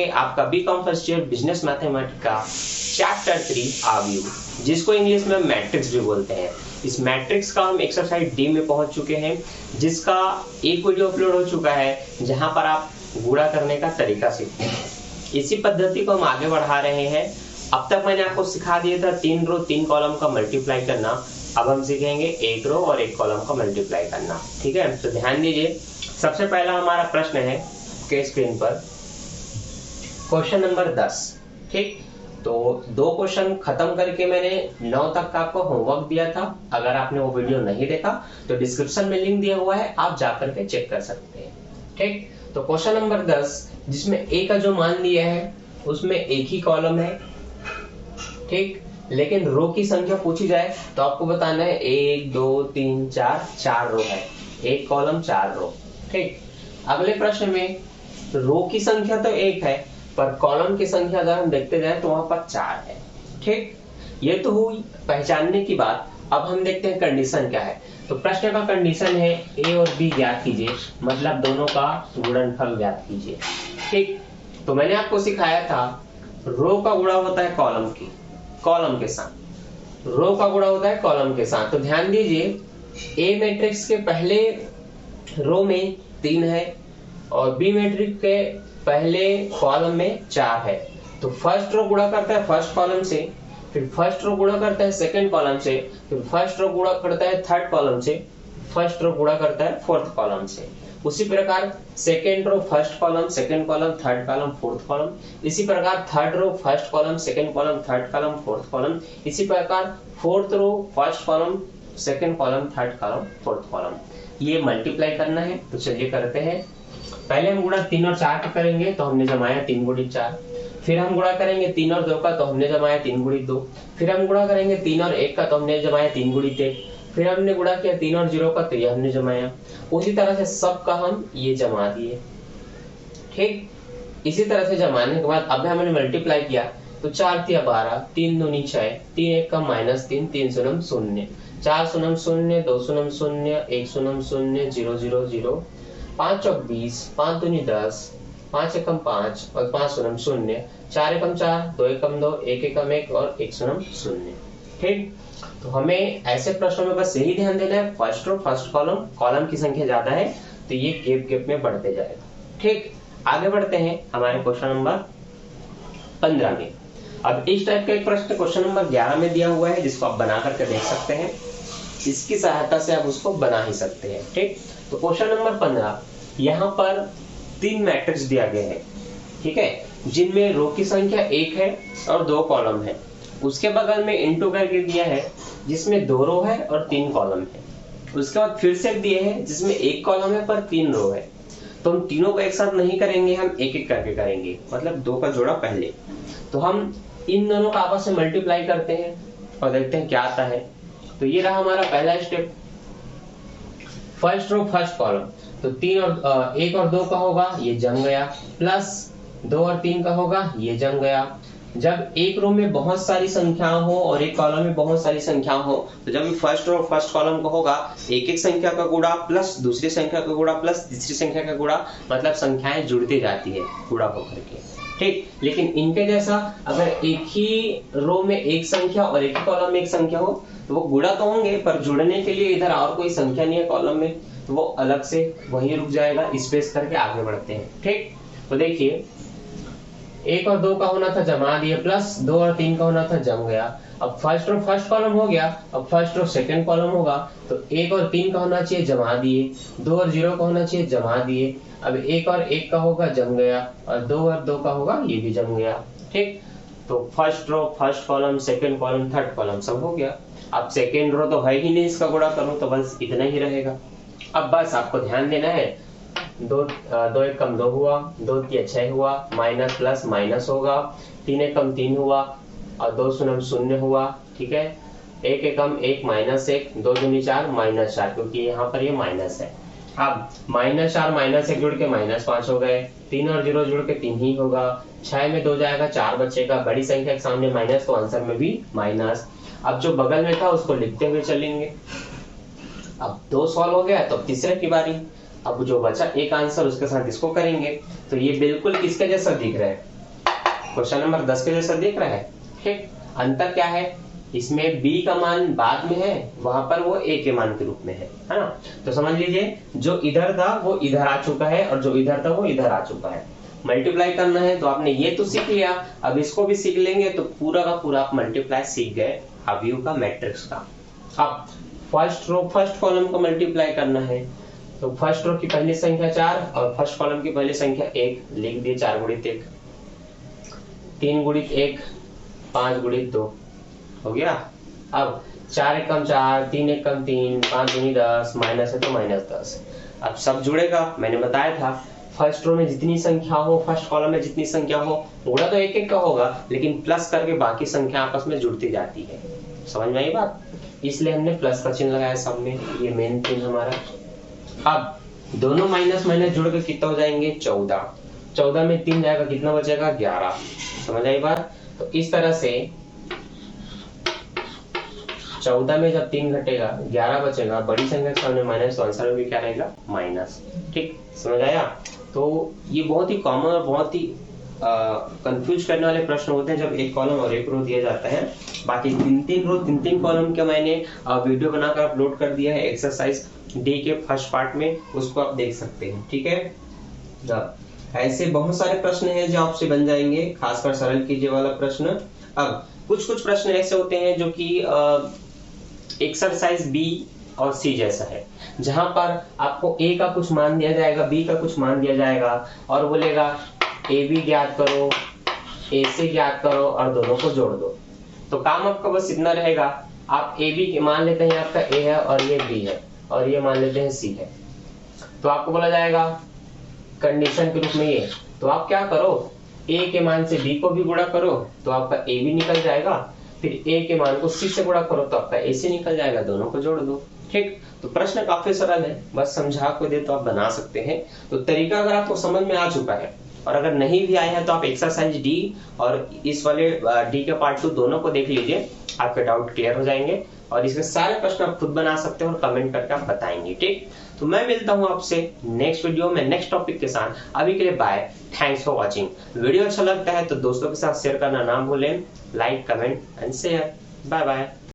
करेंगे आपका BCom first year business mathematics का चैप्टर 3 आव्यू, जिसको इंग्लिश में मैट्रिक्स भी बोलते हैं। इस मैट्रिक्स का हम एक्सरसाइज डी में पहुंच चुके हैं, जिसका एक वीडियो अपलोड हो चुका है जहां पर आप गुणा करने का तरीका सीखते हैं। इसी पद्धति को हम आगे बढ़ा रहे हैं। अब तक मैंने आपको सिखा दिया था 3 रो 3 कॉलम का मल्टीप्लाई करना। अब हम सीखेंगे 1 रो और 1 कॉलम का मल्टीप्लाई करना। ठीक है, तो ध्यान दीजिए। सबसे पहला हमारा प्रश्न है के स्क्रीन पर क्वेश्चन नंबर 10। ठीक, तो 2 क्वेश्चन खत्म करके मैंने 9 तक का आपको होमवर्क दिया था। अगर आपने वो वीडियो नहीं देखा तो डिस्क्रिप्शन में लिंक दिया हुआ है, आप जाकर के चेक कर सकते हैं। ठीक, तो क्वेश्चन नंबर 10 जिसमें ए का जो मान लिया है उसमें एक ही कॉलम है। ठीक, लेकिन रो की संख्या पूछी जाए तो आपको बताना है 1 2 3 4 रो है, एक कॉलम 4 रो। ठीक, अगले प्रश्न में रो की संख्या तो 1 है, पर कॉलम की संख्या अगर हम देखते जाए तो वहां पर 4 है। ठीक, ये तो हुई पहचानने की बात। अब हम देखते हैं कंडीशन क्या है। तो प्रश्न का कंडीशन है ए और बी ज्ञात कीजिए, मतलब दोनों का गुणनफल ज्ञात कीजिए। ठीक, तो मैंने आपको सिखाया था रो का गुणा होता है कॉलम के साथ, रो का गुणा होता है कॉलम के साथ। तो ध्यान दीजिए, ए मैट्रिक्स के पहले रो में 3 है और बी मैट्रिक्स के पहले कॉलम में 4 है। तो फर्स्ट रो गुणा करता है फर्स्ट कॉलम से, फिर फर्स्ट रो गुणा करता है सेकंड कॉलम से, फिर फर्स्ट रो गुणा करता है थर्ड कॉलम से, फर्स्ट रो गुणा करता है फोर्थ कॉलम से। उसी प्रकार second row first column, second column, third column, fourth column. इसी प्रकार third row first column, second column, third column, fourth column. इसी प्रकार fourth row first column, second column, third column, fourth column. ये multiply करना है, तो चलिए करते हैं। पहले हम गुणा 3 और 4 का करेंगे, तो हमने जमाया 3 गुणित 4। फिर हम गुणा करेंगे 3 और 2 का, तो हमने जमाया 3 गुणित 2। फिर हम गुणा करेंगे 3 और 1 का, तो हमने जमाया 3 गुणित 1। फिर हमने गुणा किया 3 और 0 का, तो ये हमने जमाया। उसी तरह से सब का हम ये जमा दिए। ठीक, इसी तरह से जमाने के बाद अब हमने मल्टीप्लाई किया, तो 4 तिया 12, 3 दूनी 6, 3 1 का -3, 3 शून्य 0, 4 शून्य 0, 2 शून्य 0, 1 शून्य 0, 0 0 0, 5 चौक 20, 5 दूनी 10, 5 एकम 5 और 5 शून्य 0, 4 एकम 4, 2 एकम 2, 1 एकम 1 और 1 शून्य 0। ठीक, तो हमें ऐसे प्रश्नों में बस यही ध्यान देना है, फर्स्ट रो फर्स्ट कॉलम की संख्या ज्यादा है तो ये गैप में बढ़ते जाएगा। ठीक, आगे बढ़ते हैं हमारे क्वेश्चन नंबर 15 में। अब इस टाइप का एक प्रश्न क्वेश्चन नंबर 11 में दिया हुआ है, जिसको आप बना करके देख सकते हैं। इसकी सहायता से आप उसको बना ही सकते हैं। ठीक, तो क्वेश्चन नंबर 15, यहाँ पर 3 मैट्रिक्स दिया गया है। ठीक है, जिनमें रो की संख्या 1 है और 2 कॉलम है। उसके बगल में इनटू करके दिया है जिसमें 2 रो है और 3 कॉलम है। उसके बाद फिर से दिए हैं जिसमें 1 कॉलम है पर 3 रो है। तो हम तीनों को एक साथ नहीं करेंगे, हम एक एक करके करेंगे, मतलब 2 का जोड़ा पहले। तो हम इन दोनों का आपस में मल्टीप्लाई करते हैं और देखते हैं क्या आता है। तो ये रहा हमारा पहला step, first row first column. तो 1 और 2 का होगा, ये जम गया, प्लस 2 और 3 का होगा, ये जम गया। जब एक रो में बहुत सारी संख्या हो और एक कॉलम में बहुत सारी संख्या हो, तो जब फर्स्ट रो फर्स्ट कॉलम को होगा एक एक संख्या का गुणा प्लस दूसरी संख्या का गुणा प्लस तीसरी संख्या का गुणा, मतलब संख्याएं जुड़ती जाती है गुणा होकर के। ठीक, लेकिन इनके जैसा अगर एक ही रो में एक संख्या और एक ही कॉलम में एक संख्या हो तो वो गुणा तो होंगे, पर जुड़ने के लिए इधर और कोई संख्या नहीं है कॉलम में, तो वो अलग से वहीं रुक जाएगा। स्पेस करके आगे बढ़ते हैं। ठीक, तो देखिए 1 और 2 का होना था, जमा दिए, प्लस 2 और 3 का होना था, जम गया। अब फर्स्ट रो फर्स्ट कॉलम हो गया, अब फर्स्ट रो सेकंड कॉलम होगा, तो 1 और 3 का होना चाहिए, जमा दिए। 2 और 0 का होना चाहिए, जमा दिए। अब 1 और 1 का होगा, जम गया, और 2 और 2 का होगा, ये भी जम गया। ठीक, तो first row first column second column third column सब हो गया। अब सेकंड रो तो है ही नहीं, इसका गुणा करूं तो बस इतना ही रहेगा। अब बस आपको ध्यान देना है, 2 एकम 2 हुआ, 2 तिया 6 हुआ, माइनस प्लस माइनस होगा, 3 एकम 3 हुआ और 2 शून्य 0 हुआ। ठीक है, 1 एकम 1 माइनस 1, 2 दूनी 4 माइनस 4, क्योंकि यहाँ पर ये माइनस है। अब -4 -1 जुड़ के -5 हो गए, 3 और 0 जुड़ के 3 ही होगा, 6 में 2 जाएगा 4 बचेगा, बड़ी संख्या के सामने माइनस तो आंसर में भी माइनस। अब जो बगल में था उसको लिखते हुए चलेंगे। अब 2 सॉल्व हो गया, तो तीसरे की बारी। अब जो बचा एक आंसर उसके साथ इसको करेंगे, तो ये बिल्कुल किसके जैसा दिख रहा है, क्वेश्चन नंबर 10 के जैसा दिख रहा है। ठीक, अंतर क्या है, इसमें b का मान बाद में है, वहां पर वो a के मान के रूप में है ना। तो समझ लीजिए जो इधर था वो इधर आ चुका है और जो इधर था वो इधर आ चुका है। मल्टीप्लाई करना है तो आपने ये तो सीख लिया, अब इसको भी सीख लेंगे तो पूरा का पूरा आप मल्टीप्लाई सीख गए अवयव का, मैट्रिक्स का। अब फर्स्ट रो फर्स्ट कॉलम को मल्टीप्लाई करना है, तो फर्स्ट रो की पहली संख्या 4 और फर्स्ट कॉलम की पहली संख्या 1 लिख दिए। 4 गुणित 1, 3 गुणित 1, 5 गुणित 2 हो गया। अब 4 एकम 4, 3 एकम 3, 5 दूनी 10, माइनस है तो -10। अब सब जुड़ेगा, मैंने बताया था फर्स्ट रो में जितनी संख्या हो, फर्स्ट कॉलम में जितनी संख्या हो, गुणा तो एक एक का होगा, लेकिन प्लस करके बाकी संख्या आपस में जुड़ती जाती है। समझ में आई बात, इसलिए हमने प्लस का चिन्ह लगाया सब में, ये मेन चिन्ह हमारा। अब दोनों माइनस माइनस जुड़ के कितना हो जाएंगे 14, 14 में 3 जाएगा, कितना बचेगा 11। समझ आई बात। तो इस तरह से 14 में जब 3 घटेगा 11 बचेगा, बड़ी संख्या के सामने माइनस, तो आंसर में भी क्या रहेगा माइनस। ठीक, समझ आया। तो ये बहुत ही कॉमन और बहुत ही कंफ्यूज करने वाले प्रश्न होते हैं जब एक कॉलम और एक रो दिया जाता है। बाकी 3-3 रो 3-3 कॉलम का मैंने वीडियो बनाकर अपलोड कर दिया है एक्सरसाइज डी के फर्स्ट पार्ट में, उसको आप देख सकते हैं। ठीक है, ऐसे बहुत सारे प्रश्न हैं जो आपसे बन जाएंगे, खासकर सरल कीजिए वाला प्रश्न। अब कुछ कुछ प्रश्न ऐसे होते हैं जो कि एक्सरसाइज बी और सी जैसा है, जहां पर आपको ए का कुछ मान दिया जाएगा, बी का कुछ मान दिया जाएगा और बोलेगा ए बी ज्ञात करो, ए से ज्ञात करो और दोनों को जोड़ दो। तो काम आपका बस इतना रहेगा, आप ए बी के मान लेते हैं, आपका ए है और ये बी है और ये मान लेते हैं सी है, तो आपको बोला जाएगा कंडीशन के रूप में ये, तो आप क्या करो ए के मान से बी को भी गुणा करो तो आपका ए बी निकल जाएगा, फिर ए के मान को सी से गुणा करो तो आपका ए से निकल जाएगा, दोनों को जोड़ दो। ठीक, तो प्रश्न काफी सरल है, बस समझा को दे तो आप बना सकते हैं। तो तरीका अगर आपको समझ में आ चुका है और अगर नहीं भी आया है तो आप एक्सरसाइज डी और इस वाले डी के पार्ट 2 दोनों को देख लीजिए, आपके डाउट क्लियर हो जाएंगे और इसके सारे प्रश्न आप खुद बना सकते हैं और कमेंट करके आप बताएंगे। ठीक, तो मैं मिलता हूं आपसे नेक्स्ट वीडियो में नेक्स्ट टॉपिक के साथ। अभी के लिए bye, thanks for watching. Video अच्छा लगता है तो दोस्तों के साथ शेयर करना ना भूलें, like comment and share. Bye bye.